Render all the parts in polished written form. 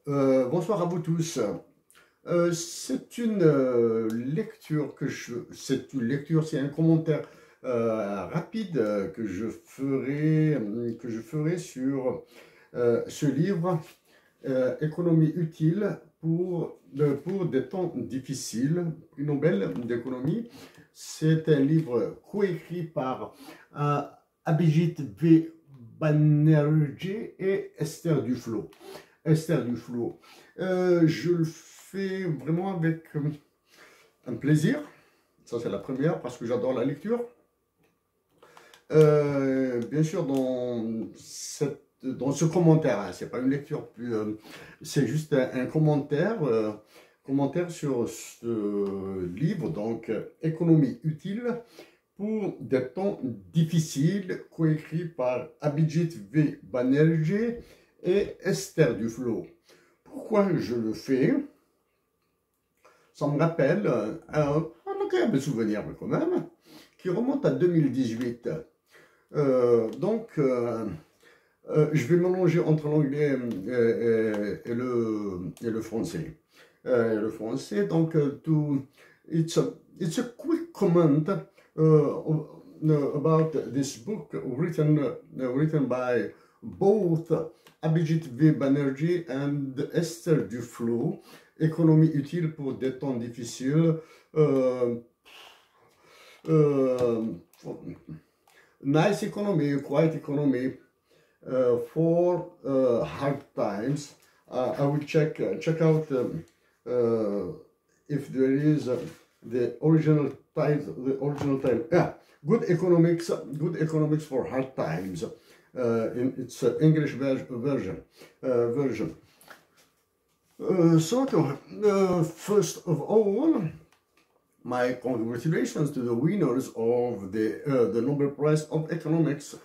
Bonsoir à vous tous. C'est une lecture c'est un commentaire rapide que je ferai sur ce livre, Économie utile pour des temps difficiles, prix Nobel d'économie. C'est un livre coécrit par Abhijit V. Banerjee et Esther Duflo. Je le fais vraiment avec un plaisir. Ça, c'est la première, parce que j'adore la lecture. Bien sûr, dans ce commentaire, hein, c'est pas une lecture plus, c'est juste un commentaire, sur ce livre, donc Économie utile pour des temps difficiles, coécrit par Abhijit V. Banerjee et Esther Duflo. Pourquoi je le fais? Ça me rappelle un agréable souvenir quand même, qui remonte à 2018. Je vais mélanger entre l'anglais et le français. Donc, it's a quick comment about this book written by both Abhijit V. Banerjee and Esther Duflo, Économie utile pour des temps difficiles. Nice economy, quiet economy for hard times. I will check out if there is the original title. Yeah, good economics for hard times. In its English version. First of all, my congratulations to the winners of the Nobel Prize of Economics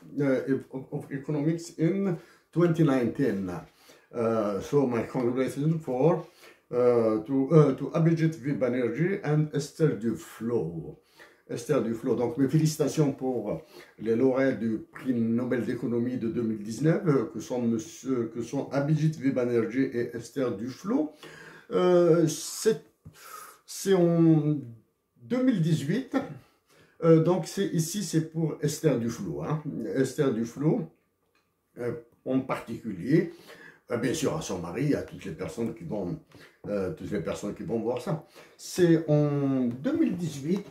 in 2019. So my congratulations to Abhijit V. Banerjee and Esther Duflo. Donc mes félicitations pour les lauréats du prix Nobel d'économie de 2019, que sont Abhijit V. Banerjee et Esther Duflo. C'est en 2018, donc ici c'est pour Esther Duflo, hein. Esther Duflo en particulier, bien sûr à son mari, à toutes les personnes qui vont voir ça. C'est en 2018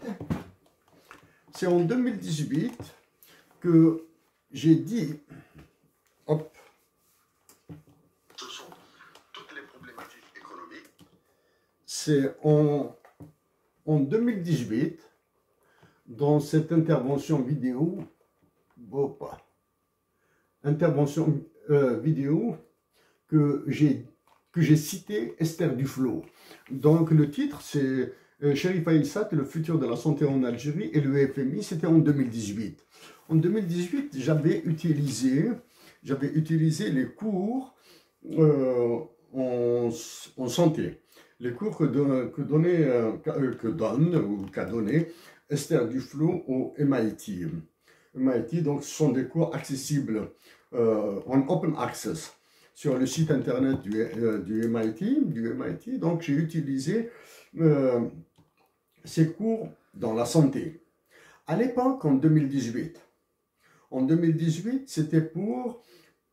que j'ai dit, hop, ce sont toutes les problématiques économiques. C'est en 2018, dans cette intervention vidéo, que j'ai cité Esther Duflo. Donc le titre c'est Cherif Aissat, le futur de la santé en Algérie et le FMI, c'était en 2018. En 2018, j'avais utilisé les cours en santé, les cours qu'a donné Esther Duflo au MIT. Donc ce sont des cours accessibles en open access sur le site internet du MIT. Donc j'ai utilisé ces cours dans la santé. À l'époque, en 2018, c'était pour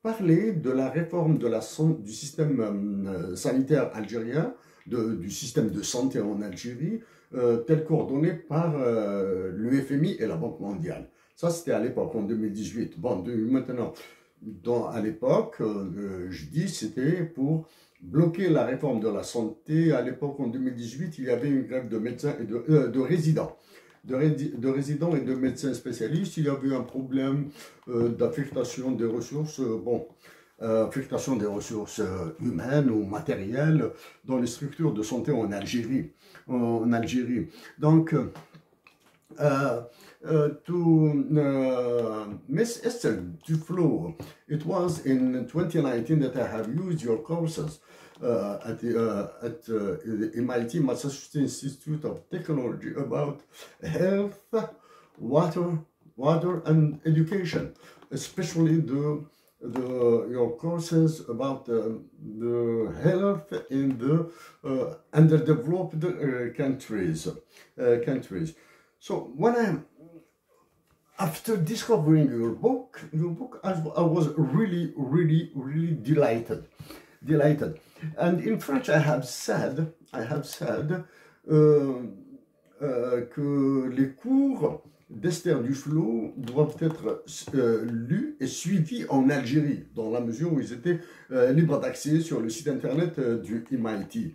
parler de la réforme du système sanitaire algérien, du système de santé en Algérie, tel coordonné par le FMI et la Banque mondiale. Ça, c'était à l'époque, en 2018. Bon, maintenant, à l'époque, je dis, c'était pour bloquer la réforme de la santé. À l'époque, en 2018, il y avait une grève de médecins et de résidents. De résidents et de médecins spécialistes. Il y avait un problème d'affectation des ressources, affectation des ressources humaines ou matérielles dans les structures de santé en Algérie. Donc, to Miss Esther Duflo, it was in 2019 that I have used your courses at the MIT Massachusetts Institute of Technology about health, water and education, especially the your courses about the health in the underdeveloped countries. So after discovering your book, I was really delighted. And in French, I have said que les cours d'Esther Duflo doivent être lus et suivis en Algérie, dans la mesure où ils étaient libres d'accès sur le site internet du MIT.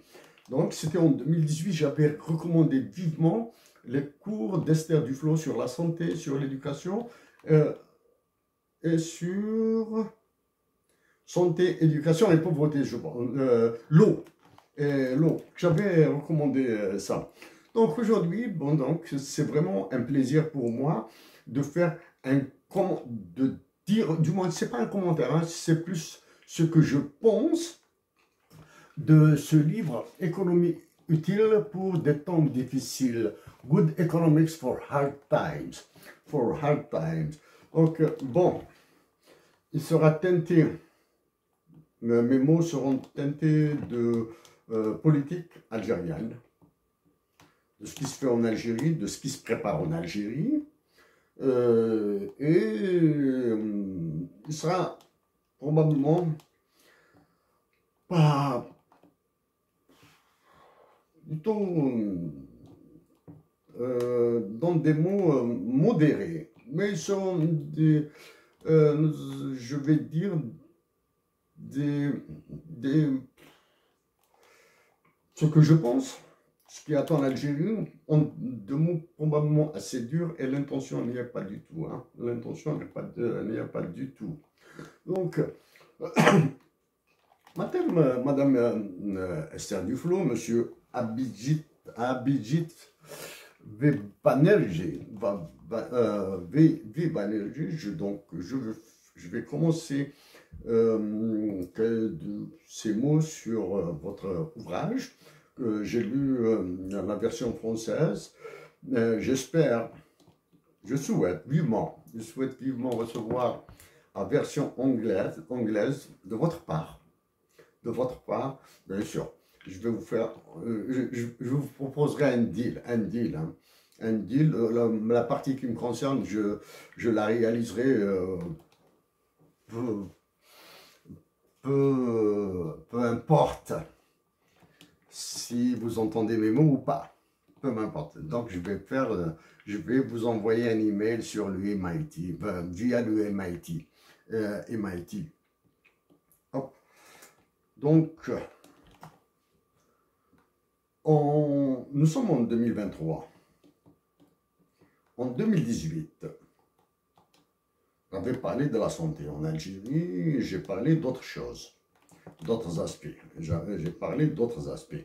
Donc, c'était en 2018, j'avais recommandé vivement les cours d'Esther Duflo sur la santé, sur l'éducation et sur santé, éducation et pauvreté, je pense. L'eau. J'avais recommandé ça. Donc aujourd'hui, bon, donc c'est vraiment un plaisir pour moi de faire de dire, du moins c'est pas un commentaire, hein, c'est plus ce que je pense de ce livre Économie utile pour des temps difficiles. Good Economics for Hard Times. Donc bon, il sera teinté, mes mots seront teintés de politique algérienne, de ce qui se fait en Algérie, de ce qui se prépare en Algérie. Il sera probablement pas plutôt dans des mots modérés, mais ils sont des, je vais dire, ce que je pense. Ce qui attend l'Algérie, en deux mots probablement assez durs, et l'intention n'y est pas du tout. Hein. L'intention n'y est pas du tout. Donc, Madame Esther Duflo, Monsieur Abidjit Banerjee, je vais commencer ces mots sur votre ouvrage. J'ai lu la version française. Je souhaite vivement recevoir la version anglaise de votre part. Bien sûr. Je vais vous faire, je vous proposerai un deal. La partie qui me concerne, je la réaliserai peu importe si vous entendez mes mots ou pas, peu m'importe. Donc je vais vous envoyer un email sur le MIT, via le MIT. Hop. Donc, nous sommes en 2023. En 2018, j'avais parlé de la santé en Algérie, j'ai parlé d'autres choses. D'autres aspects. J'ai parlé d'autres aspects.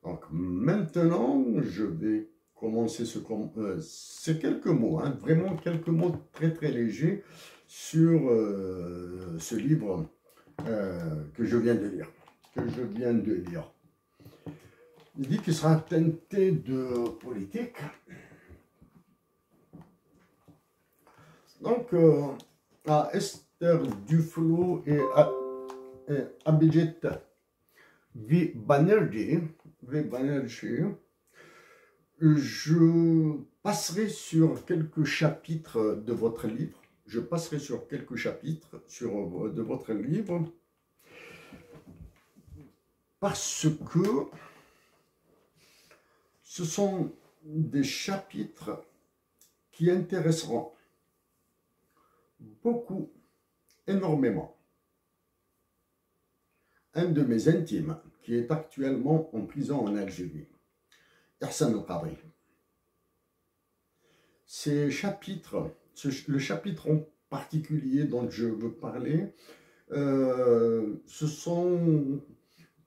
Donc maintenant, je vais commencer ces quelques mots, hein, vraiment quelques mots très légers sur ce livre que je viens de lire. Il dit qu'il sera teinté de politique. Donc, à Esther Duflo et Abidjit Banerjee, je passerai sur quelques chapitres de votre livre. Parce que ce sont des chapitres qui intéresseront beaucoup, énormément, un de mes intimes qui est actuellement en prison en Algérie, Ersan El Qadri. Ces chapitres, le chapitre en particulier dont je veux parler, ce sont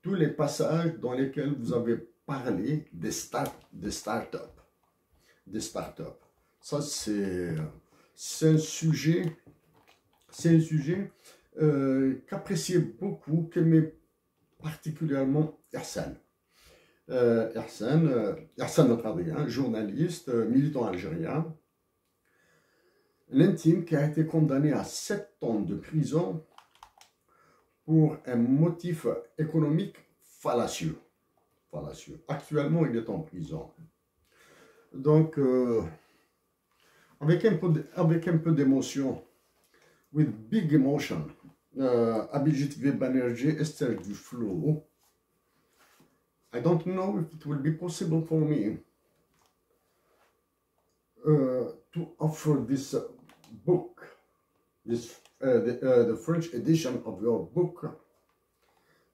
tous les passages dans lesquels vous avez parlé des startups. Ça, c'est un sujet qu'appréciait beaucoup, qu'aimait particulièrement Ersan. Ersan El Qadri, journaliste, militant algérien. l'intime qui a été condamné à 7 ans de prison pour un motif économique fallacieux. Actuellement, il est en prison. Donc, avec un peu d'émotion, with big emotion, Abhijit V. Banerjee, Esther Duflo, I don't know if it will be possible for me to offer this book, the French edition of your book,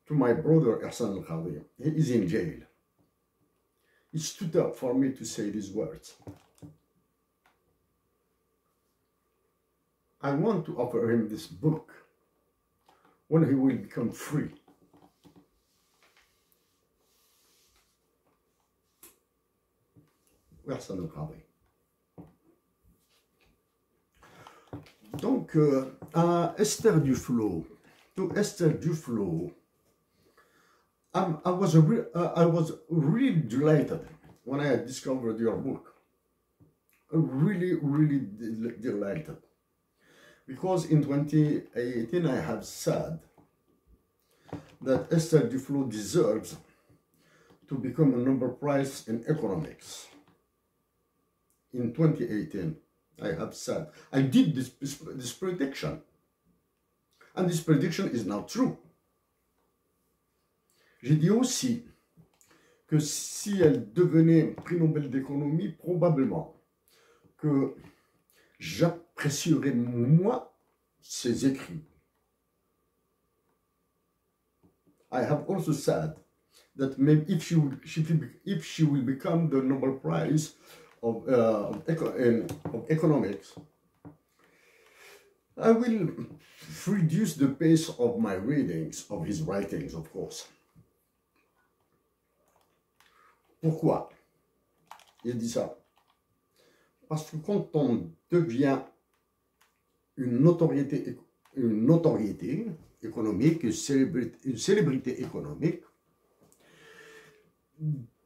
to my brother Ihsan Al-Khadi. He is in jail. It stood up for me to say these words. I want to offer him this book when he will become free. Ihsan Al-Khadi. Donc, à Esther Duflo, to Esther Duflo, I was really delighted when I discovered your book. Really delighted. Because in 2018 I have said that Esther Duflo deserves to become a Nobel Prize in economics. In 2018, I have said, I did this prediction. And this prediction is now true. J'ai dit aussi que si elle devenait prix Nobel d'économie, probablement que j'apprécierais moi ses écrits. I have also said that maybe if she will become the Nobel Prize of economics, I will reduce the pace of my readings, of his writings, of course. Pourquoi il dit ça? Parce que quand on devient une notoriété économique, une célébrité économique,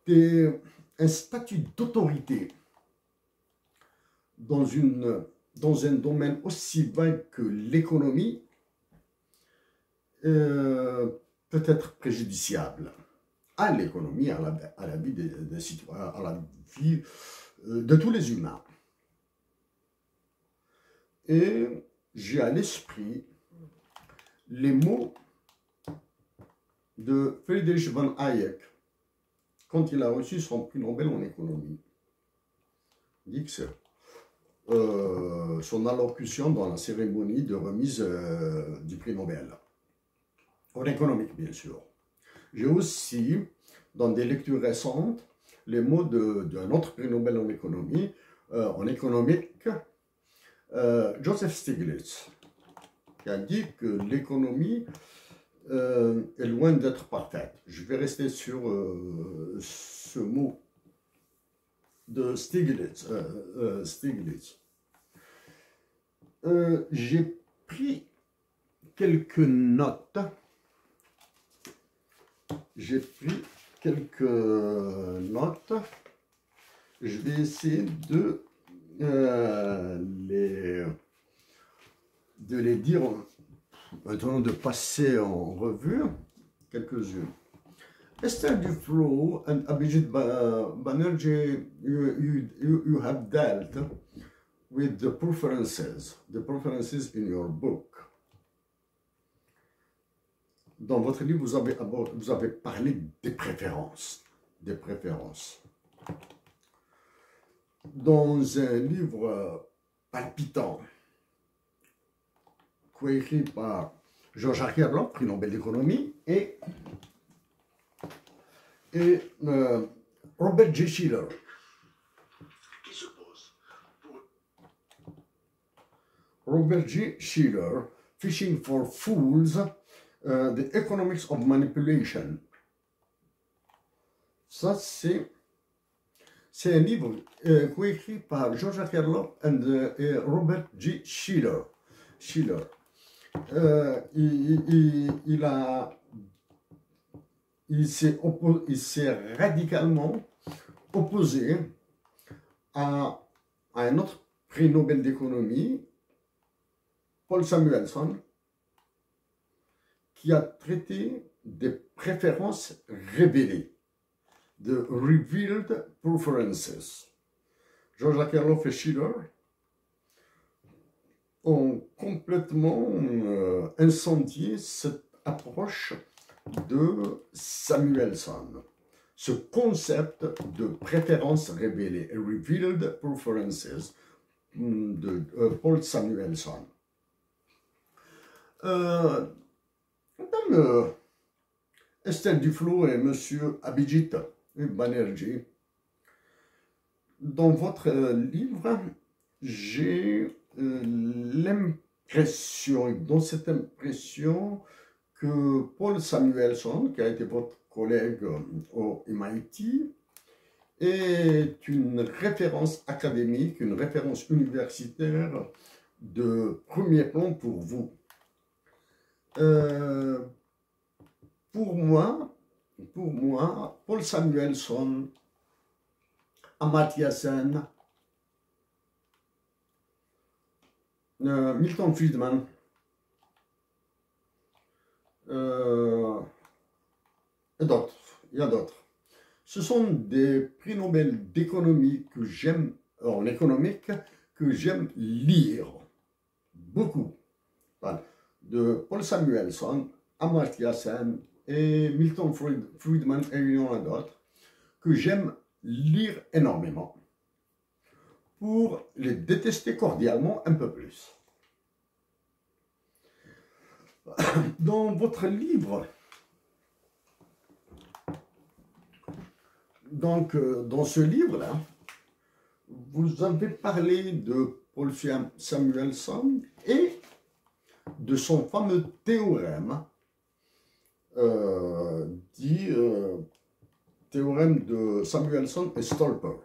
un statut d'autorité dans un domaine aussi vague que l'économie peut être préjudiciable à l'économie, à la vie des citoyens, à la vie de tous les humains. Et j'ai à l'esprit les mots de Friedrich von Hayek quand il a reçu son prix Nobel en économie. Il dit que son allocution dans la cérémonie de remise du prix Nobel, en économique bien sûr. J'ai aussi, dans des lectures récentes, les mots d'un autre prix Nobel en économie, en économique, Joseph Stiglitz, qui a dit que l'économie est loin d'être parfaite. Je vais rester sur ce mot de Stiglitz. J'ai pris quelques notes. Je vais essayer de les dire, maintenant de passer en revue quelques-unes. Esther Duflo and Abhijit Banerjee, you have dealt with the preferences in your book. Dans votre livre, vous avez parlé des préférences. Dans un livre palpitant, coécrit par Jean-Jacques Herland, prix Nobel d'économie, et Robert J. Schiller, qui se pose pour Robert J. Schiller, Fishing for Fools, The Economics of Manipulation. Ça, c'est un livre coécrit par Jean-Jacques Herland et Robert J. Schiller. Il s'est radicalement opposé à un autre prix Nobel d'économie, Paul Samuelson, qui a traité des préférences révélées, de Revealed Preferences. George Akerlof et Schiller ont complètement incendié cette approche de Samuelson, ce concept de préférence révélée, Revealed Preferences, de Paul Samuelson. Madame Estelle Duflo et Monsieur Abhijit Banerjee, dans votre livre, j'ai l'impression, dans cette impression, que Paul Samuelson, qui a été votre collègue au MIT, est une référence académique, une référence universitaire de premier plan pour vous. Pour moi, Paul Samuelson, Amartya Sen, Milton Friedman, et d'autres, il y a d'autres. Ce sont des prix Nobel d'économie que j'aime, en économique, que j'aime lire beaucoup. Voilà. De Paul Samuelson, Amartya Sen et Milton Friedman, et il y en a d'autres, que j'aime lire énormément pour les détester cordialement un peu plus. Dans votre livre, donc dans ce livre-là, vous avez parlé de Paul Samuelson et de son fameux théorème, dit théorème de Samuelson et Stolper,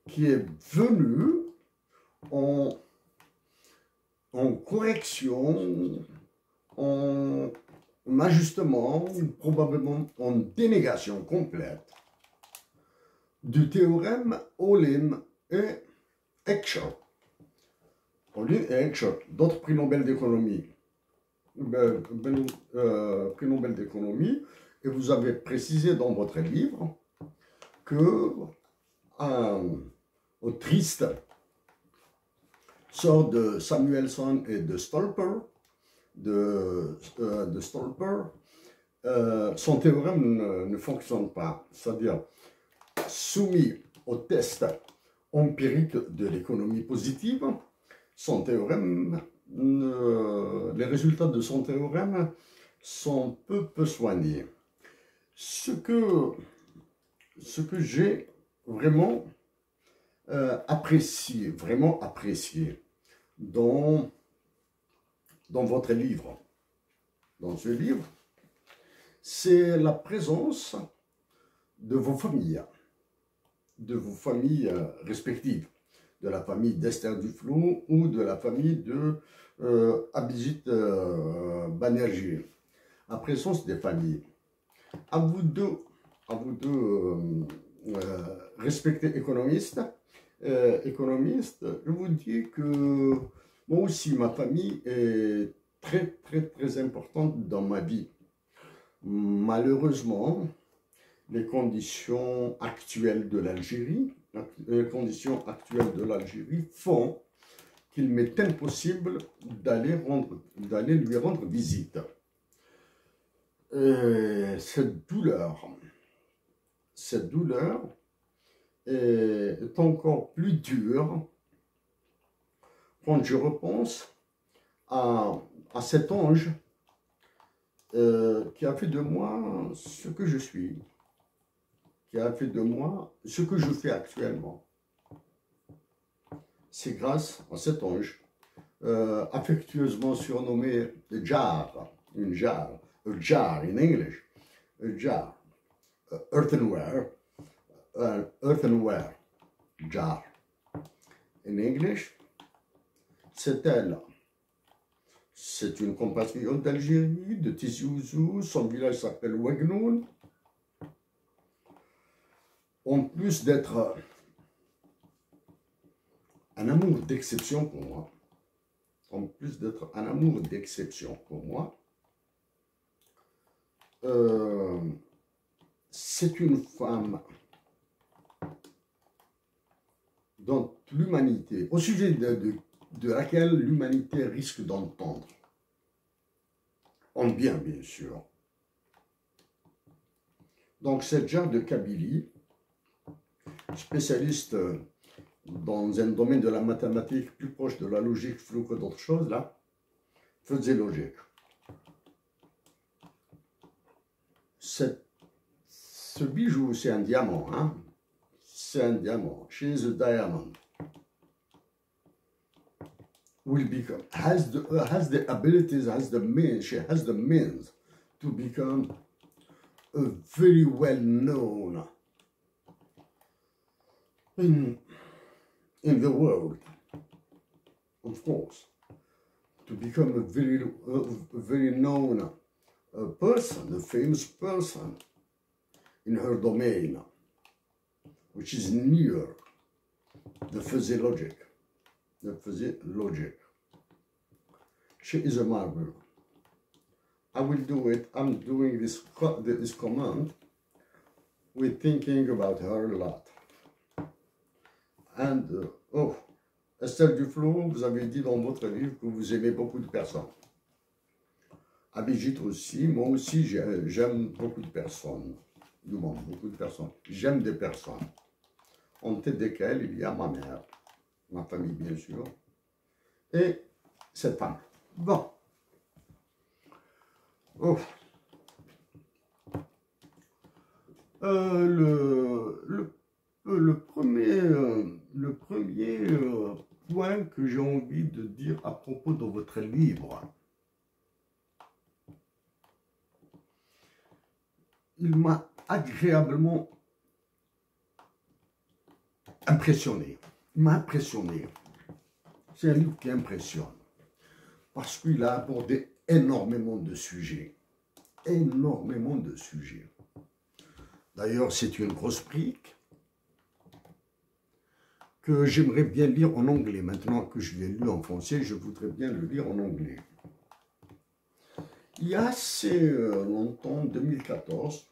qui est venu en correction, en ajustement, probablement en dénégation complète du théorème Olin et Heckscher. Olin et Heckscher, d'autres prix Nobel d'économie. Prix Nobel d'économie, et vous avez précisé dans votre livre que au triste sort de Samuelson et de Stolper, son théorème ne fonctionne pas. C'est-à-dire, soumis au test empirique de l'économie positive, son théorème, les résultats de son théorème sont peu soignés. Ce que j'ai vraiment apprécié dans votre livre, dans ce livre, c'est la présence de vos familles respectives, de la famille d'Esther Duflo ou de la famille de Abhijit Banerjee. La présence des familles. À vous deux respectés économistes, je vous dis que moi aussi, ma famille est très importante dans ma vie. Malheureusement, les conditions actuelles de l'Algérie font qu'il m'est impossible d'aller lui rendre visite. Cette douleur est encore plus dure quand je repense à cet ange qui a fait de moi ce que je suis, qui a fait de moi ce que je fais actuellement. C'est grâce à cet ange, affectueusement surnommé jar, une jarre, a jar in English, a jar, earthenware jar. In English, c'est elle. C'est une compatriote d'Algérie, de Tizi Ouzou, son village s'appelle Ouagnoun. En plus d'être un amour d'exception pour moi, en plus d'être un amour d'exception pour moi, c'est une femme dont l'humanité, au sujet de laquelle l'humanité risque d'entendre, en bien sûr. Donc c'est Jade Kabylie, spécialiste dans un domaine de la mathématique plus proche de la logique floue que d'autres choses, là, faisait logique. Ce bijou, c'est un diamant, hein? C'est un diamant. She is a diamond. Will become, has the abilities, has the means, she has the means to become a very well known in the world, of course, to become a very known person, a famous person in her domain, which is near the fuzzy logic. The fuzzy logic. She is a marvel. I will do it. I'm doing this command with thinking about her a lot. And, oh, Estelle Duflo, vous avez dit dans votre livre que vous aimez beaucoup de personnes. Abhijit aussi, moi aussi j'aime beaucoup de personnes. Beaucoup de personnes. J'aime des personnes. En tête desquelles il y a ma mère, ma famille bien sûr, et cette femme. Bon. Oh. Le premier point que j'ai envie de dire à propos de votre livre, il m'a agréablement impressionné. Il m'a impressionné. C'est un livre qui impressionne parce qu'il a abordé énormément de sujets. Énormément de sujets. D'ailleurs, c'est une grosse brique que j'aimerais bien lire en anglais. Maintenant que je l'ai lu en français, je voudrais bien le lire en anglais. Il y a assez longtemps, 2014,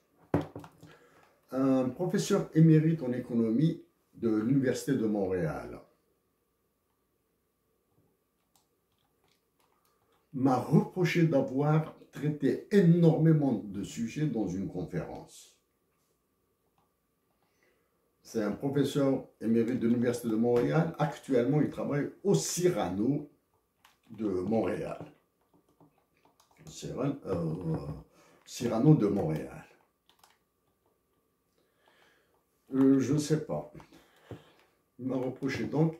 un professeur émérite en économie de l'Université de Montréal m'a reproché d'avoir traité énormément de sujets dans une conférence. C'est un professeur émérite de l'Université de Montréal. Actuellement, il travaille au Cyrano de Montréal. Cyrano de Montréal. Je ne sais pas. Il m'a reproché. Donc,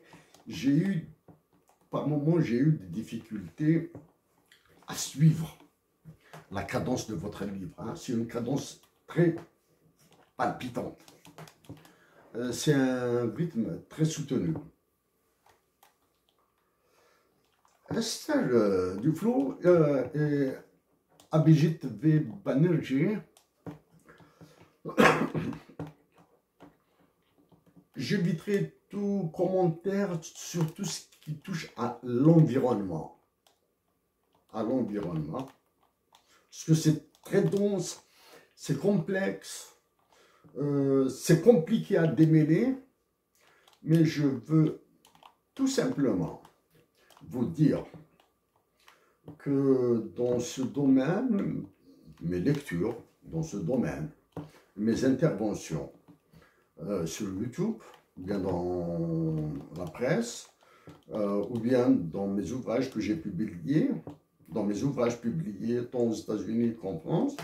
par moments, j'ai eu des difficultés à suivre la cadence de votre livre. Hein. C'est une cadence très palpitante. C'est un rythme très soutenu. Estelle Duflo et Abhijit V. Banerjee, j'éviterai tout commentaire sur tout ce qui touche à l'environnement. Parce que c'est très dense, c'est complexe, c'est compliqué à démêler, mais je veux tout simplement vous dire que dans ce domaine, mes lectures, dans ce domaine, mes interventions sur YouTube, ou bien dans la presse, ou bien dans mes ouvrages que j'ai publiés, tant aux États-Unis qu'en France,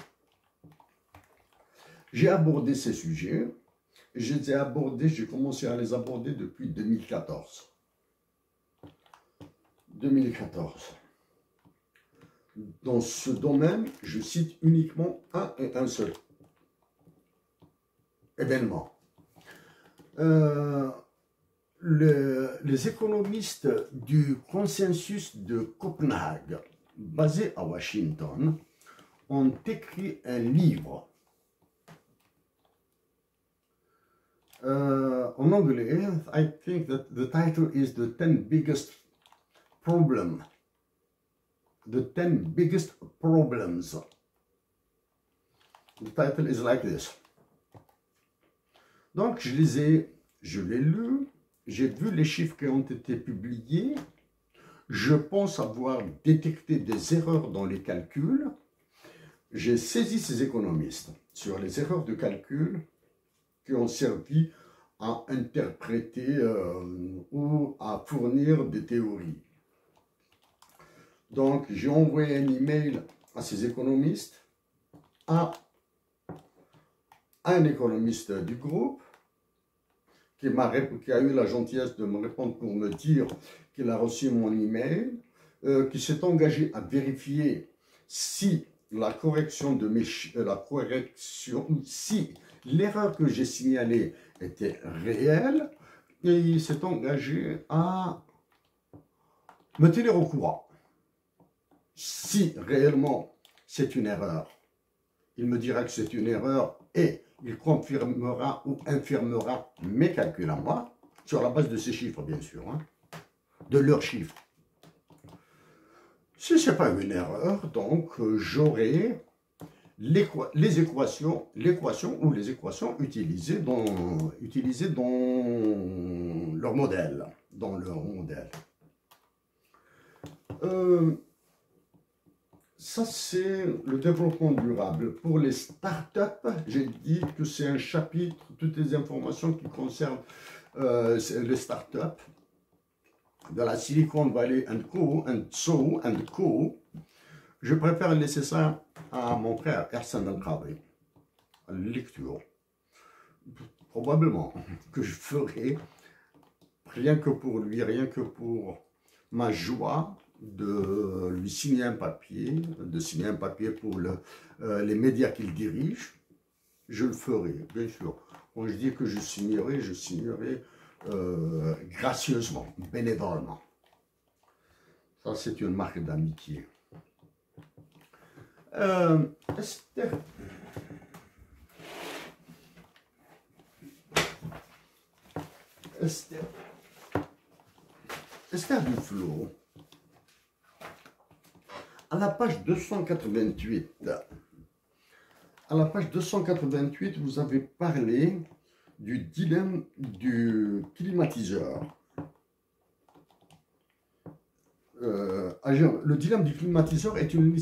j'ai abordé ces sujets, et j'ai commencé à les aborder depuis 2014. 2014. Dans ce domaine, je cite uniquement un seul événement. Les économistes du consensus de Copenhague, basé à Washington, ont écrit un livre En anglais, I think that the title is The 10 Biggest Problems. The 10 Biggest Problems. The title is like this. Donc, je l'ai lu, j'ai vu les chiffres qui ont été publiés, je pense avoir détecté des erreurs dans les calculs, j'ai saisi ces économistes sur les erreurs de calcul qui ont servi à interpréter ou à fournir des théories. Donc, j'ai envoyé un email à ces économistes, à un économiste du groupe, qui a eu la gentillesse de me répondre pour me dire qu'il a reçu mon email, qui s'est engagé à vérifier si la correction de si l'erreur que j'ai signalée était réelle, et il s'est engagé à me tenir au courant. Si réellement c'est une erreur, il me dira que c'est une erreur et il confirmera ou infirmera mes calculs à moi, sur la base de ces chiffres, bien sûr, hein, de leurs chiffres. Si ce n'est pas une erreur, donc j'aurai l'équation ou les équations utilisées dans leur modèle, Ça, c'est le développement durable. Pour les startups, j'ai dit que c'est un chapitre, toutes les informations qui concernent les startups de la Silicon Valley Co. Je préfère laisser ça à mon frère Ersan El-Khadri, à la lecture. Probablement que je ferai, rien que pour lui, rien que pour ma joie, de lui signer un papier, pour les médias qu'il dirige, je le ferai, bien sûr. Quand je dis que je signerai gracieusement, bénévolement. Ça, c'est une marque d'amitié. Esther Duflo, à la page 288, vous avez parlé du dilemme du climatiseur. Le dilemme du climatiseur est une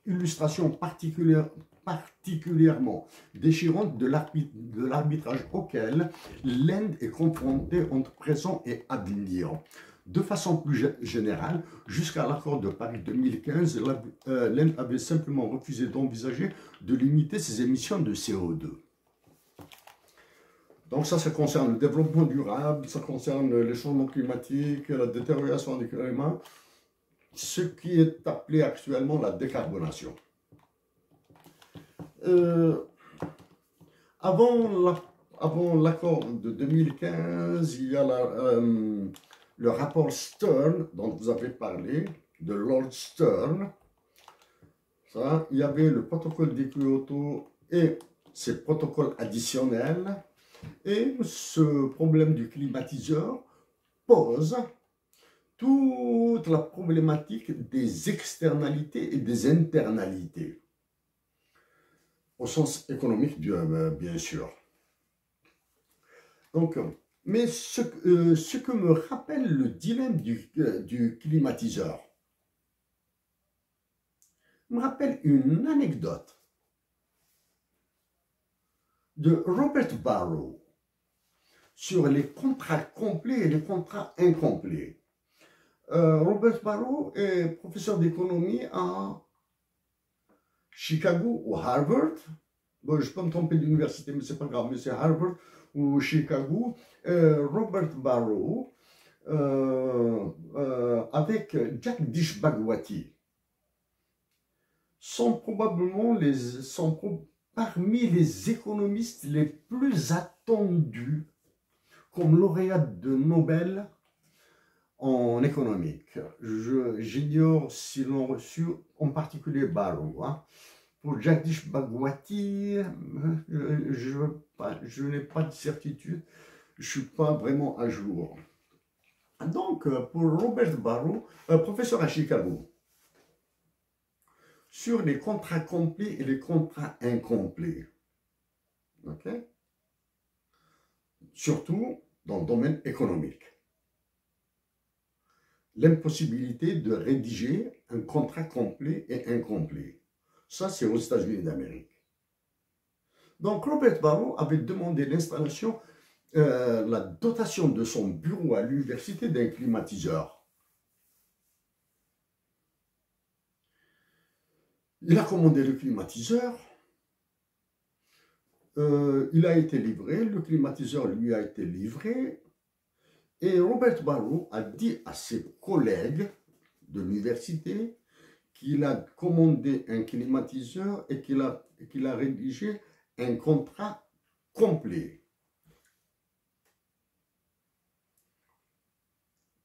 illustration particulièrement déchirante de l'arbitrage auquel l'Inde est confrontée entre présent et avenir. De façon plus générale, jusqu'à l'accord de Paris 2015, l'Inde avait simplement refusé d'envisager de limiter ses émissions de CO2. Donc ça concerne le développement durable, ça concerne les changements climatiques, la détérioration du climat, ce qui est appelé actuellement la décarbonation. Avant l'accord de 2015, il y a le rapport Stern, dont vous avez parlé, de Lord Stern. Ça, il y avait le protocole de Kyoto et ses protocoles additionnels. Et ce problème du climatiseur pose toute la problématique des externalités et des internalités, au sens économique, bien sûr. Donc, mais ce que me rappelle le dilemme du climatiseur, me rappelle une anecdote de Robert Barrow sur les contrats complets et les contrats incomplets. Robert Barrow est professeur d'économie à Chicago ou Harvard. Bon, je peux me tromper d'université, mais c'est pas grave, mais c'est Harvard ou Chicago. Robert Barrow avec Jagdish Bhagwati sont probablement parmi les économistes les plus attendus comme lauréats de Nobel en économique. J'ignore s'ils l'ont reçu, en particulier Barrow. Hein. Pour Jagdish Bhagwati, je n'ai pas de certitude. je ne suis pas vraiment à jour. Donc, pour Robert Barrow, professeur à Chicago, sur les contrats complets et les contrats incomplets. OK? Surtout dans le domaine économique. L'impossibilité de rédiger un contrat complet et incomplet. Ça, c'est aux États-Unis d'Amérique. Donc, Robert Barrow avait demandé l'installation, la dotation de son bureau à l'université d'un climatiseur. Il a commandé le climatiseur, il a été livré, le climatiseur lui a été livré, et Robert Barrow a dit à ses collègues de l'université qu'il a commandé un climatiseur et qu'il a rédigé un contrat complet.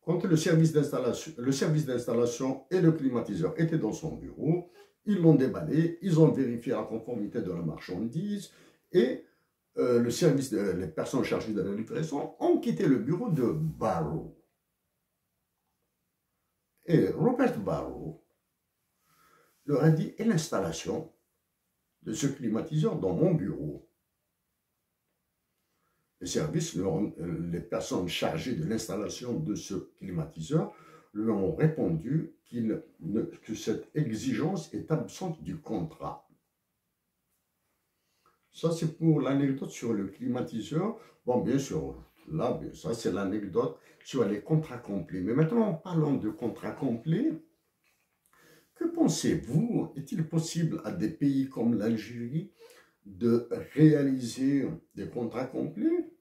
Quand le service d'installation et le climatiseur étaient dans son bureau, ils l'ont déballé, ils ont vérifié la conformité de la marchandise et les personnes chargées de la livraison ont quitté le bureau de Barrow. Et Robert Barrow leur a dit, et l'installation de ce climatiseur dans mon bureau. Les personnes chargées de l'installation de ce climatiseur lui ont répondu que cette exigence est absente du contrat. Ça, c'est pour l'anecdote sur le climatiseur. Bon, bien sûr, là, ça, c'est l'anecdote sur les contrats complets. Mais maintenant, en parlant de contrats complets, que pensez-vous? Est-il possible à des pays comme l'Algérie de réaliser des contrats complets?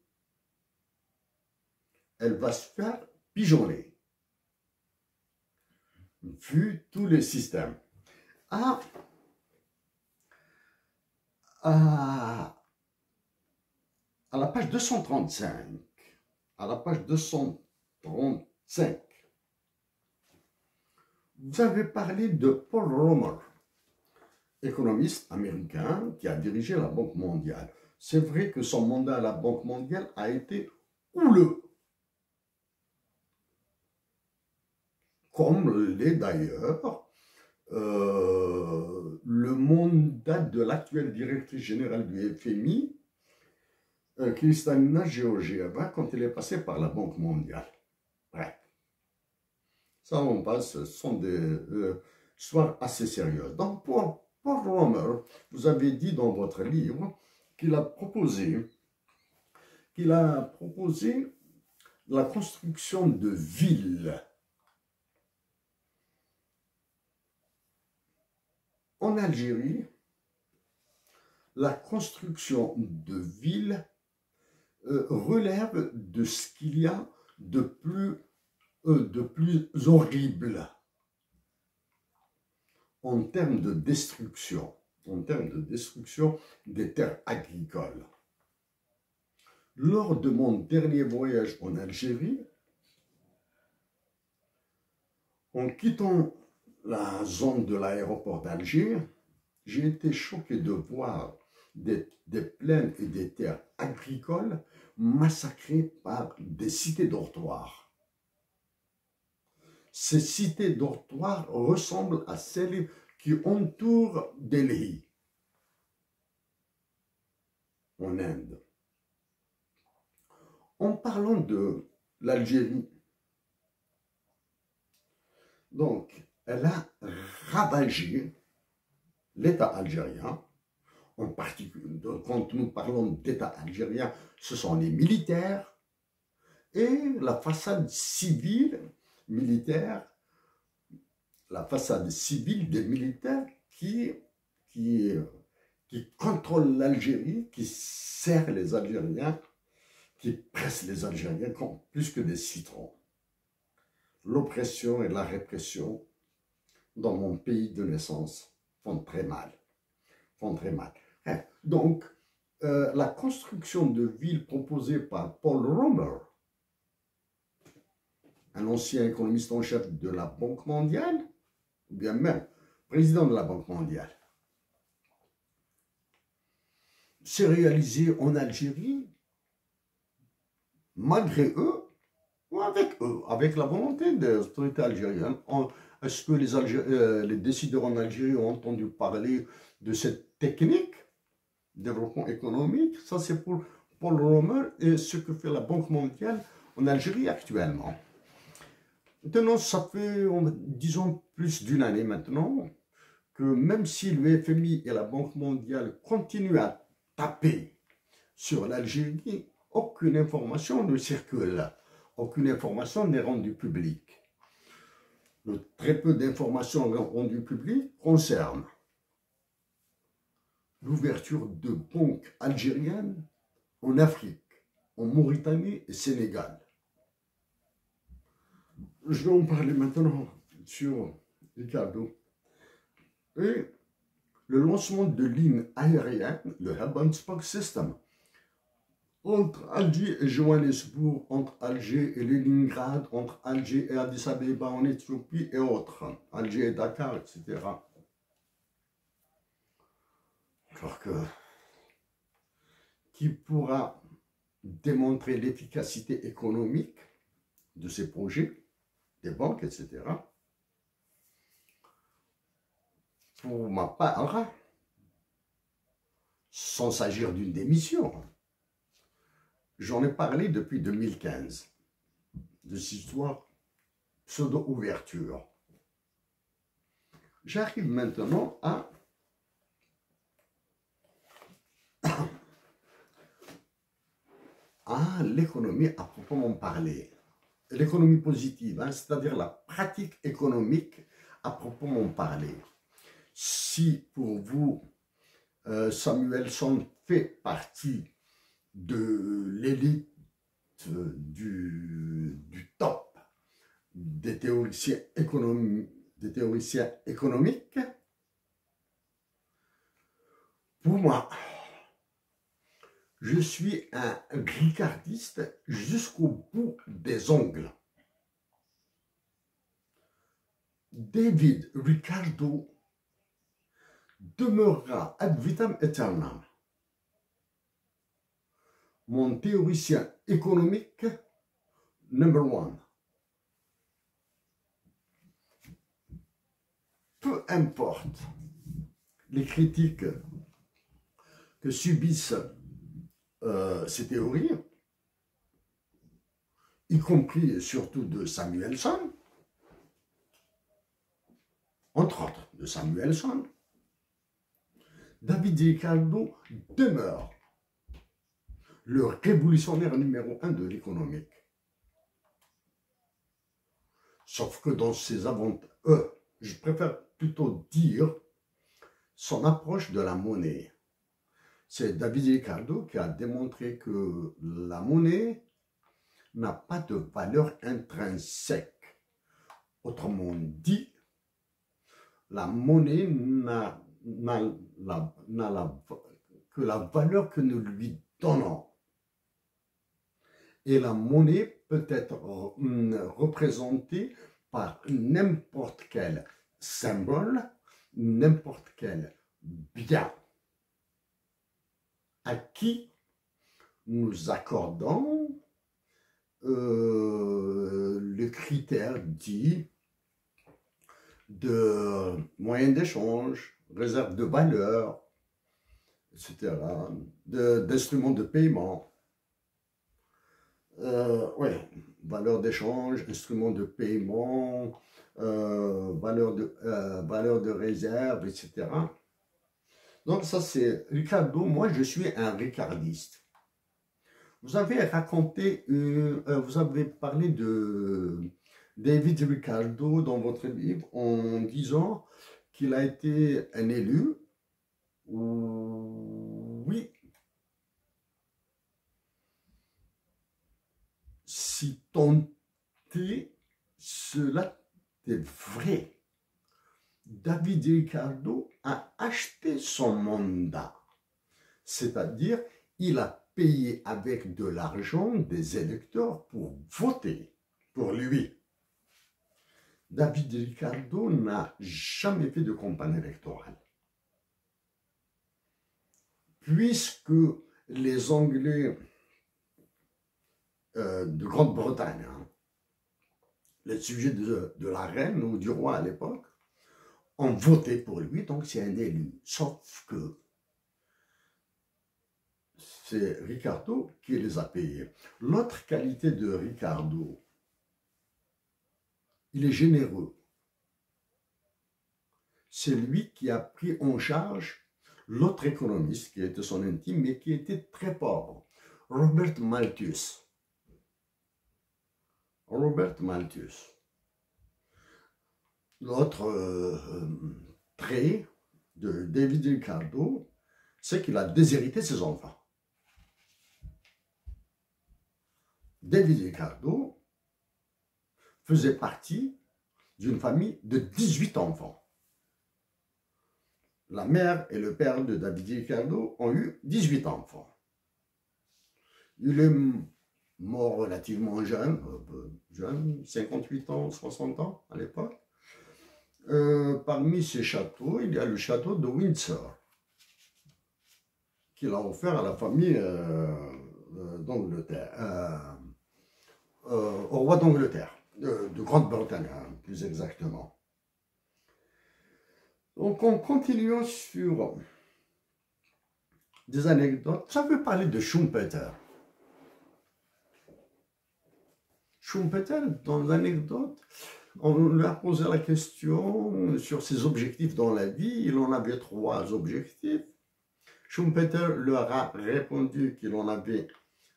Elle va se faire pigeonner, vu tous les systèmes. À la page 235, vous avez parlé de Paul Romer, économiste américain qui a dirigé la Banque mondiale. C'est vrai que son mandat à la Banque mondiale a été houleux, comme l'est d'ailleurs le mandat de l'actuelle directrice générale du FMI, Kristalina Georgieva, quand elle est passée par la Banque mondiale. Bref. Ça, on passe, ce sont des histoires assez sérieuses. Donc, pour Paul Romer, vous avez dit dans votre livre qu'il a proposé la construction de villes. En Algérie, la construction de villes relève de ce qu'il y a de plus horrible en termes de destruction des terres agricoles. Lors de mon dernier voyage en Algérie, en quittant la zone de l'aéroport d'Alger, j'ai été choqué de voir des plaines et des terres agricoles massacrées par des cités dortoirs. Ces cités dortoirs ressemblent à celles qui entourent Delhi, en Inde. En parlant de l'Algérie, donc, elle a ravagé l'État algérien, en particulier, quand nous parlons d'État algérien, ce sont les militaires et la façade civile militaire, la façade civile des militaires qui contrôlent l'Algérie, qui serrent les Algériens, qui pressent les Algériens comme plus que des citrons. L'oppression et la répression dans mon pays de naissance font très mal. Donc, la construction de villes proposée par Paul Romer, un ancien économiste en chef de la Banque mondiale, ou bien même président de la Banque mondiale, s'est réalisée en Algérie malgré eux, ou avec eux, avec la volonté des autorités algériennes. Est-ce que les décideurs en Algérie ont entendu parler de cette technique de développement économique? Ça, c'est pour Paul Romer et ce que fait la Banque mondiale en Algérie actuellement. Maintenant, ça fait, disons, plus d'une année maintenant, que même si le FMI et la Banque mondiale continuent à taper sur l'Algérie, aucune information ne circule, aucune information n'est rendue publique. Le très peu d'informations rendues publiques concernent l'ouverture de banques algériennes en Afrique, en Mauritanie et Sénégal. Je vais en parler maintenant sur Ricardo. Et le lancement de lignes aériennes, le Hub and Spoke System, entre Alger et Johannesburg, entre Alger et Leningrad, entre Alger et Addis Abeba en Éthiopie et autres, Alger et Dakar, etc. Alors que, qui pourra démontrer l'efficacité économique de ces projets, des banques, etc. Pour ma part, sans s'agir d'une démission, j'en ai parlé depuis 2015, de cette histoire pseudo-ouverture. J'arrive maintenant à l'économie à proprement parler. L'économie positive, hein, c'est-à-dire la pratique économique à proprement parler. Si pour vous, Samuelson fait partie de l'élite du top des théoriciens économiques, pour moi, je suis un ricardiste jusqu'au bout des ongles. David Ricardo demeurera ad vitam aeternam mon théoricien économique number one. Peu importe les critiques que subissent ces théories, y compris et surtout de Samuelson, entre autres de Samuelson, David Ricardo demeure le révolutionnaire numéro 1 de l'économique. Sauf que dans ses avantages, je préfère plutôt dire son approche de la monnaie. C'est David Ricardo qui a démontré que la monnaie n'a pas de valeur intrinsèque. Autrement dit, la monnaie n'a que la valeur que nous lui donnons. Et la monnaie peut être représentée par n'importe quel symbole, n'importe quel bien à qui nous accordons le critère dit de moyen d'échange, réserve de valeur, etc., d'instruments de paiement. Ouais, valeur d'échange, instrument de paiement, valeur de réserve, etc. Donc ça c'est Ricardo, moi je suis un ricardiste. Vous avez raconté, vous avez parlé de David Ricardo dans votre livre en disant qu'il a été un élu. Oui. Si tant est cela est vrai, David Ricardo a acheté son mandat, c'est-à-dire il a payé avec de l'argent des électeurs pour voter pour lui. David Ricardo n'a jamais fait de campagne électorale. Puisque les Anglais de Grande-Bretagne. Hein. Les sujets de la reine ou du roi à l'époque ont voté pour lui, donc c'est un élu. Sauf que c'est Ricardo qui les a payés. L'autre qualité de Ricardo, il est généreux. C'est lui qui a pris en charge l'autre économiste qui était son intime, mais qui était très pauvre, Robert Malthus. Robert Malthus. L'autre trait de David Ricardo, c'est qu'il a déshérité ses enfants. David Ricardo faisait partie d'une famille de 18 enfants. La mère et le père de David Ricardo ont eu 18 enfants. Il est mort relativement jeune, 58 ans, 60 ans à l'époque. Parmi ces châteaux, il y a le château de Windsor, qu'il a offert à la famille d'Angleterre, au roi d'Angleterre, de Grande-Bretagne, hein, plus exactement. Donc, en continuant sur des anecdotes, ça veut parler de Schumpeter. Schumpeter, dans l'anecdote, on lui a posé la question sur ses objectifs dans la vie. Il en avait 3 objectifs. Schumpeter leur a répondu qu'il en avait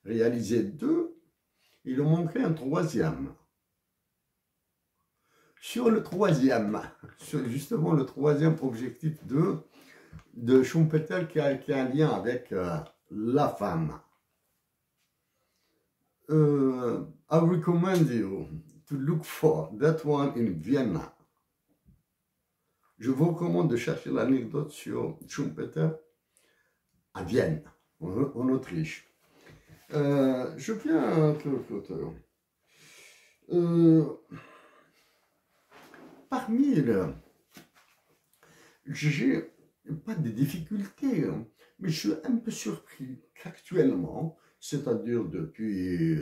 réalisé 2. Il en manquait un 3e. Sur le 3e, sur justement le 3e objectif de Schumpeter qui a un lien avec la femme. I recommend you to look for that one in Vienna. Je vous recommande de chercher l'anecdote sur Schumpeter à Vienne, en Autriche. Je viens à un autre. Parmi j'ai pas de difficultés, hein, mais je suis un peu surpris qu'actuellement, c'est-à-dire depuis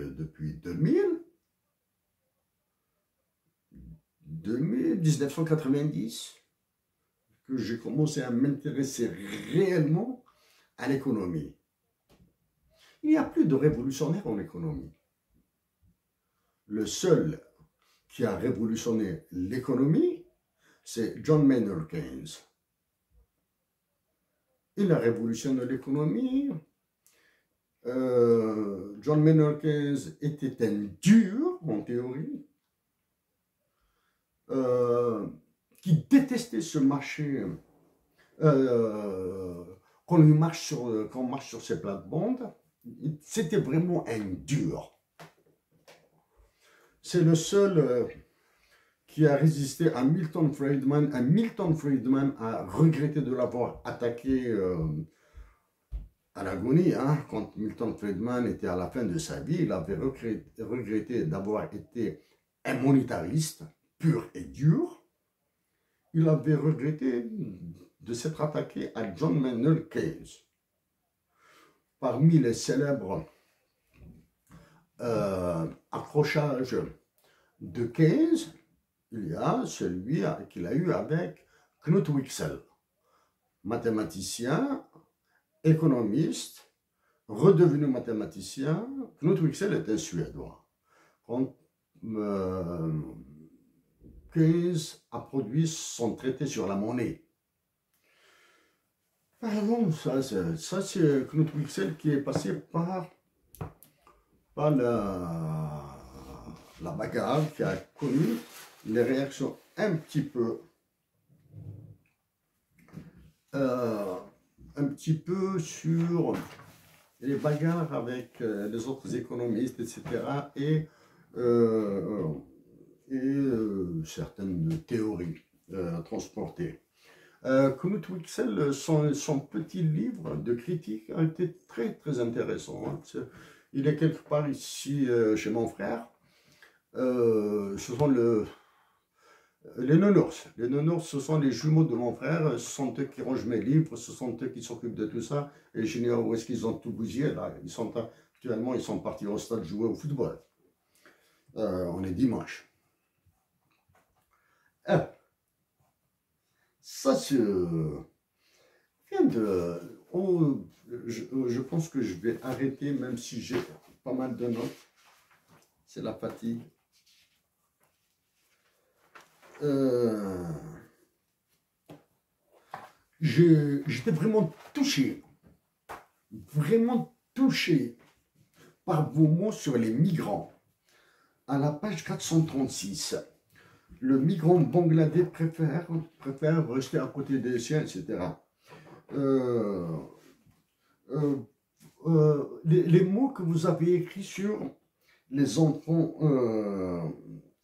1990, que j'ai commencé à m'intéresser réellement à l'économie. Il n'y a plus de révolutionnaire en économie. Le seul qui a révolutionné l'économie, c'est John Maynard Keynes. Il a révolutionné l'économie. John Maynard Keynes était un dur, en théorie, qui détestait ce marché, qu'on marche sur ses plates-bandes. C'était vraiment un dur. C'est le seul qui a résisté à Milton Friedman. Milton Friedman a regretté de l'avoir attaqué à l'agonie. Hein. Quand Milton Friedman était à la fin de sa vie, il avait regretté d'avoir été un monétariste pur et dur. Il avait regretté de s'être attaqué à John Maynard Keynes. Parmi les célèbres accrochages de Keynes, il y a celui qu'il a eu avec Knut Wicksell, mathématicien, économiste, redevenu mathématicien. Knut Wicksell était suédois. Quand Keynes a produit son traité sur la monnaie. Pardon, ça c'est Knut Wicksell qui est passé par la bagarre, qui a connu les réactions un petit peu sur les bagarres avec les autres économistes, etc. et certaines théories transportées. Knut Wicksell, son petit livre de critique a été très très intéressant. Hein. Il est quelque part ici chez mon frère. Ce sont les nounours. Les nounours, ce sont les jumeaux de mon frère. Ce sont eux qui rangent mes livres, ce sont eux qui s'occupent de tout ça. Et j'ignore où est-ce qu'ils ont tout bougé là. Ils sont Actuellement, ils sont partis au stade jouer au football. On est dimanche. Ça, c'est... Rien de... je pense que je vais arrêter, même si j'ai pas mal de notes. C'est la fatigue. J'étais vraiment touché par vos mots sur les migrants. À la page 436, le migrant bangladais préfère rester à côté des siens, etc. Les mots que vous avez écrits sur les enfants,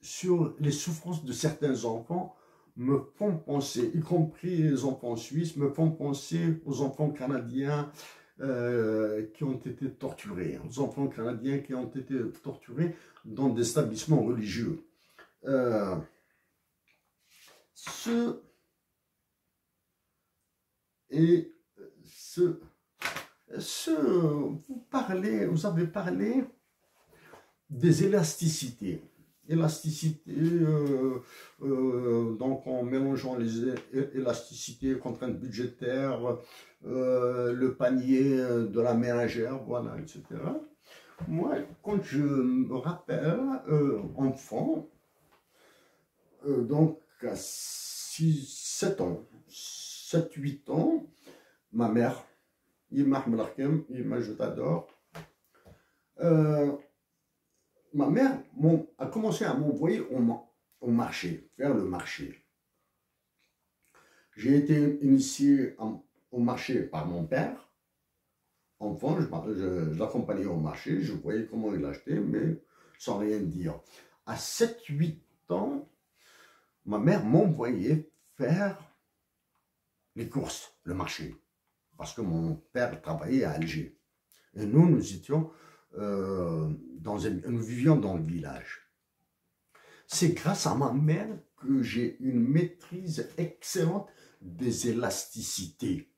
sur les souffrances de certains enfants, me font penser, y compris les enfants suisses, me font penser aux enfants canadiens qui ont été torturés, aux enfants canadiens qui ont été torturés dans des établissements religieux. Vous avez parlé des élasticités. Donc en mélangeant les élasticités, contraintes budgétaires, le panier de la ménagère, voilà, etc. Moi, quand je me rappelle, enfant, donc à 7 ans, 7-8 ans, ma mère, je t'adore, ma mère a commencé à m'envoyer au marché, faire le marché. J'ai été initié au marché par mon père. Enfant, je l'accompagnais au marché, je voyais comment il achetait, mais sans rien dire. À 7-8 ans, ma mère m'envoyait faire les courses, le marché, parce que mon père travaillait à Alger. Et nous étions... nous vivions dans le village. C'est grâce à ma mère que j'ai une maîtrise excellente des élasticités.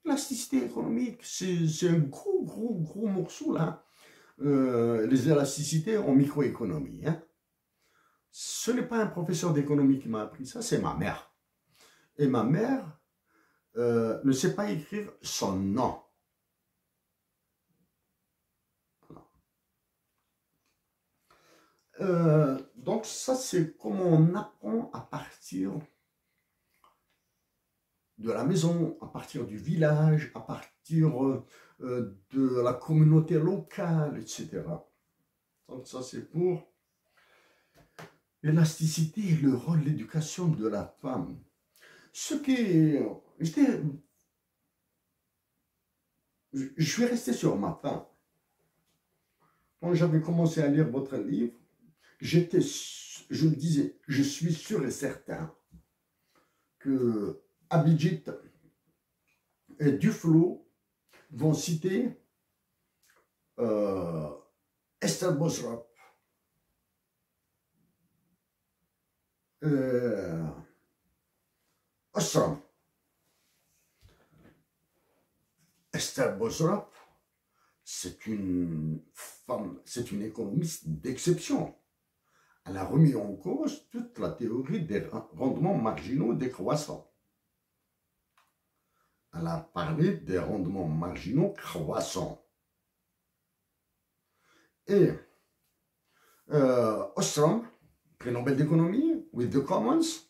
L'élasticité économique, c'est un gros morceau là. Les élasticités en microéconomie. Hein. Ce n'est pas un professeur d'économie qui m'a appris ça, c'est ma mère. Et ma mère ne sait pas écrire son nom. Donc ça, c'est comment on apprend à partir de la maison, à partir du village, à partir de la communauté locale, etc. Donc ça, c'est pour l'élasticité et le rôle de l'éducation de la femme. Je vais rester sur ma fin. Quand j'avais commencé à lire votre livre, je me disais, je suis sûr et certain que Abhijit et Duflo vont citer Esther Bosrop, Ostrom. Esther Bosrop, c'est une femme, c'est une économiste d'exception. Elle a remis en cause toute la théorie des rendements marginaux décroissants. Elle a parlé des rendements marginaux croissants. Et Ostrom, prix Nobel d'économie, with the Commons,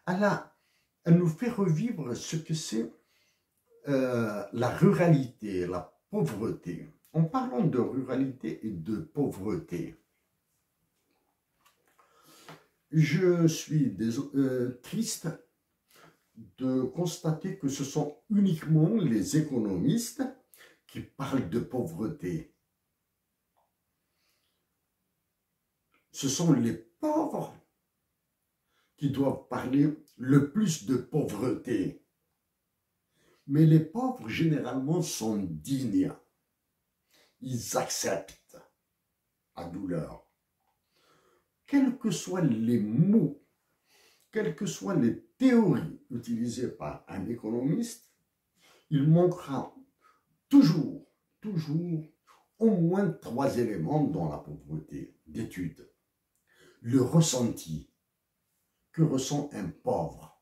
elle nous fait revivre ce que c'est la ruralité, la pauvreté. En parlant de ruralité et de pauvreté, je suis triste de constater que ce sont uniquement les économistes qui parlent de pauvreté. Ce sont les pauvres qui doivent parler le plus de pauvreté. Mais les pauvres, généralement, sont dignes. Ils acceptent la douleur. Quels que soient les mots, quelles que soient les théories utilisées par un économiste, il manquera toujours toujours au moins 3 éléments dans la pauvreté d'étude. Le ressenti que ressent un pauvre.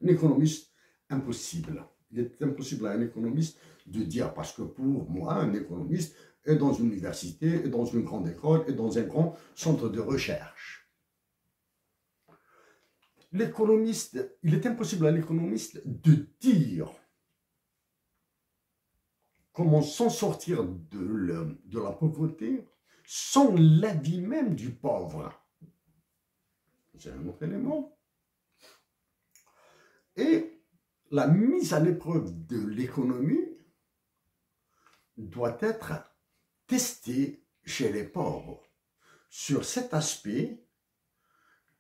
Un économiste, impossible. Il est impossible à un économiste de dire, parce que pour moi, un économiste est dans une université, est dans une grande école, est dans un grand centre de recherche. L'économiste, il est impossible à l'économiste de dire comment s'en sortir de la pauvreté sans l'avis même du pauvre. C'est un autre élément. Et la mise à l'épreuve de l'économie doit être testée chez les pauvres. Sur cet aspect,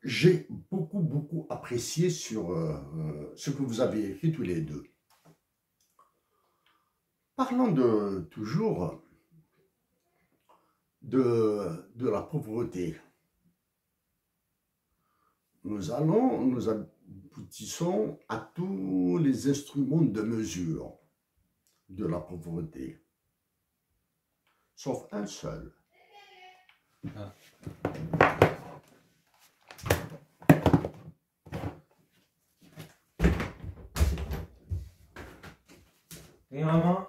j'ai beaucoup apprécié sur ce que vous avez écrit tous les deux. Parlons toujours de la pauvreté. Nous aboutissons à tous les instruments de mesure de la pauvreté, sauf un seul. Ah. Et maman?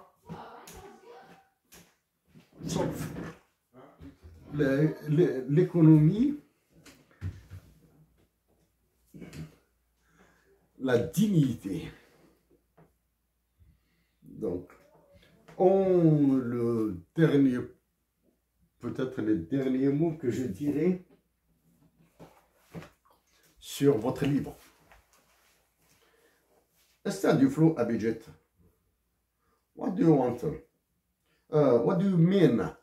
Sauf l'économie, la dignité. Donc, peut-être les derniers mots que je dirai sur votre livre. Esther Duflo Abidjet, what do you want? What do you mean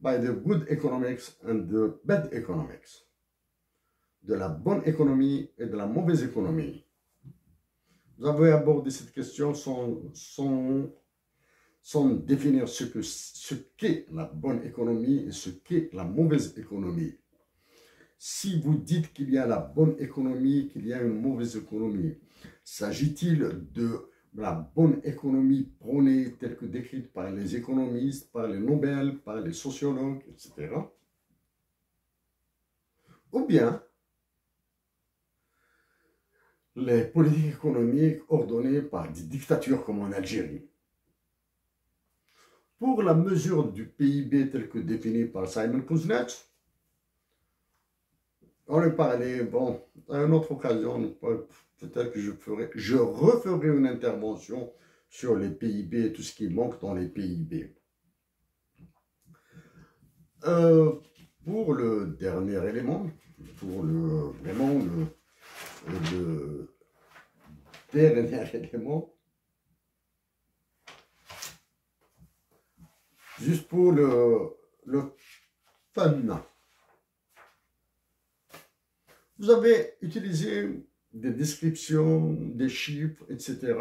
by the good economics and the bad economics? De la bonne économie et de la mauvaise économie. Vous avez abordé cette question sans définir ce qu'est la bonne économie et ce qu'est la mauvaise économie. Si vous dites qu'il y a la bonne économie, qu'il y a une mauvaise économie, s'agit-il de la bonne économie prônée telle que décrite par les économistes, par les Nobel, par les sociologues, etc. Ou bien les politiques économiques ordonnées par des dictatures comme en Algérie. Pour la mesure du PIB tel que défini par Simon Kuznets, on en parlait, bon, à une autre occasion, peut-être que je referai une intervention sur les PIB et tout ce qui manque dans les PIB. Pour le dernier élément, pour le dernier élément, juste pour le fun. Vous avez utilisé des descriptions, des chiffres, etc.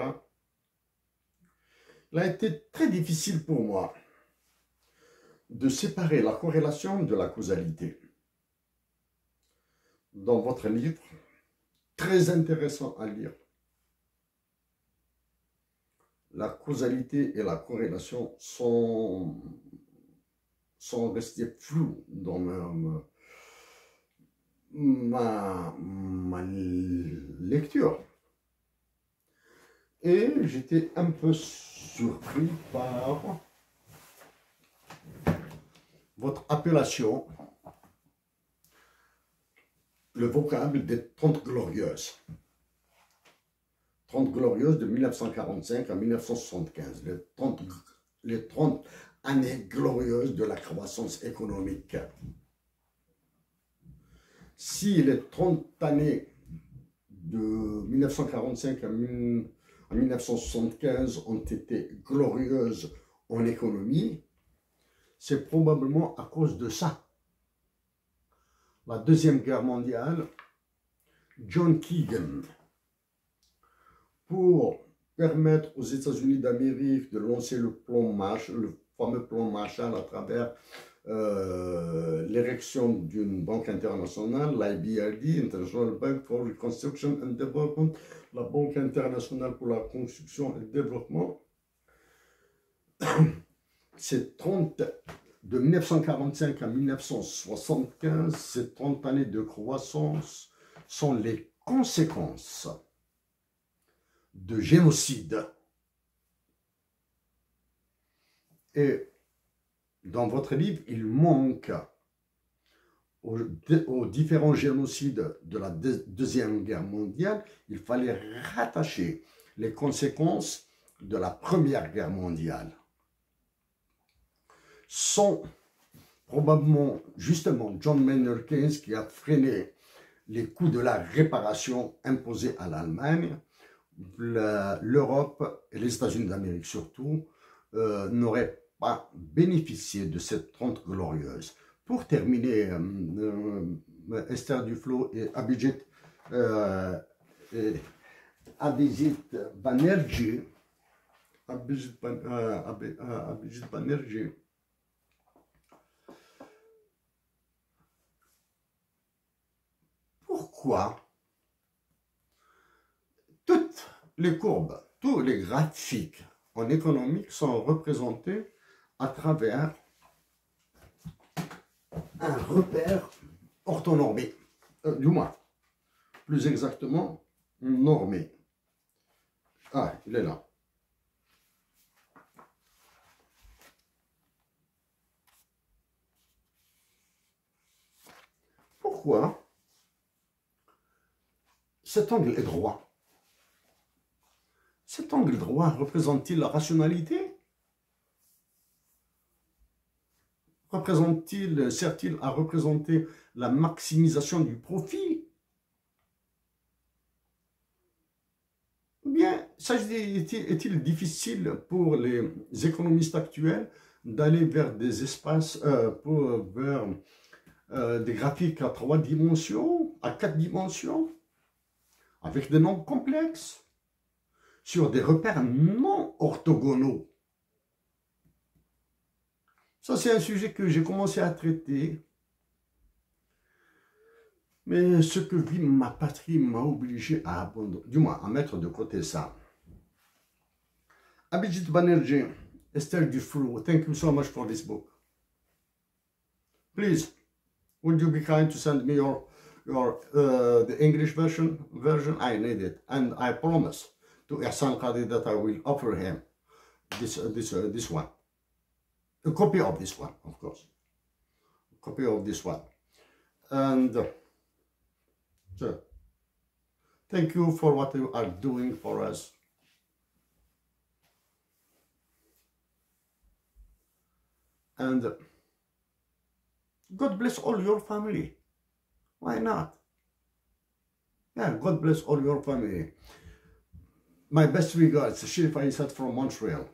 Il a été très difficile pour moi de séparer la corrélation de la causalité. Dans votre livre, très intéressant à lire, la causalité et la corrélation sont restées floues dans ma lecture. Et j'étais un peu surpris par votre appellation, le vocable des 30 glorieuses. 30 glorieuses de 1945 à 1975, les 30 années glorieuses de la croissance économique. Si les 30 années de 1945 à 1975 ont été glorieuses en économie, c'est probablement à cause de ça. La Deuxième Guerre mondiale, John Keegan, pour permettre aux États-Unis d'Amérique de lancer le fameux plan Marshall à travers l'érection d'une banque internationale, l'IBRD, International Bank for Reconstruction and Development, la Banque internationale pour la construction et le développement. ces 30, de 1945 à 1975, ces 30 années de croissance sont les conséquences de génocide. Et dans votre livre, il manque aux différents génocides de la Deuxième Guerre mondiale, il fallait rattacher les conséquences de la Première Guerre mondiale. Sont probablement justement John Maynard Keynes qui a freiné les coûts de la réparation imposés à l'Allemagne. L'Europe et les États-Unis d'Amérique surtout n'auraient pas bénéficié de cette Trente glorieuse. Pour terminer, Esther Duflo et Abhijit Banerjee, pourquoi toutes les courbes, tous les graphiques en économique sont représentés à travers un repère orthonormé, du moins, plus exactement, normé. Ah, il est là. Pourquoi cet angle est droit? Cet angle droit représente-t-il la rationalité? Représente-t-il, sert-il à représenter la maximisation du profit? Ou bien, est-il difficile pour les économistes actuels d'aller vers des espaces, vers des graphiques à 3 dimensions, à 4 dimensions, avec des nombres complexes, sur des repères non orthogonaux? Ça, c'est un sujet que j'ai commencé à traiter. Mais ce que vit ma patrie m'a obligé à abandonner, du moins à mettre de côté ça. Abhijit Banerjee, Esther Duflo, thank you so much for this book. Please, would you be kind to send me the English version? I need it, and I promise to Ihsan Qadi that I will offer him this one. A copy of this one, of course. A copy of this one. And so, thank you for what you are doing for us. And God bless all your family. Why not? Yeah, God bless all your family. My best regards, Sheriff Aissat from Montreal.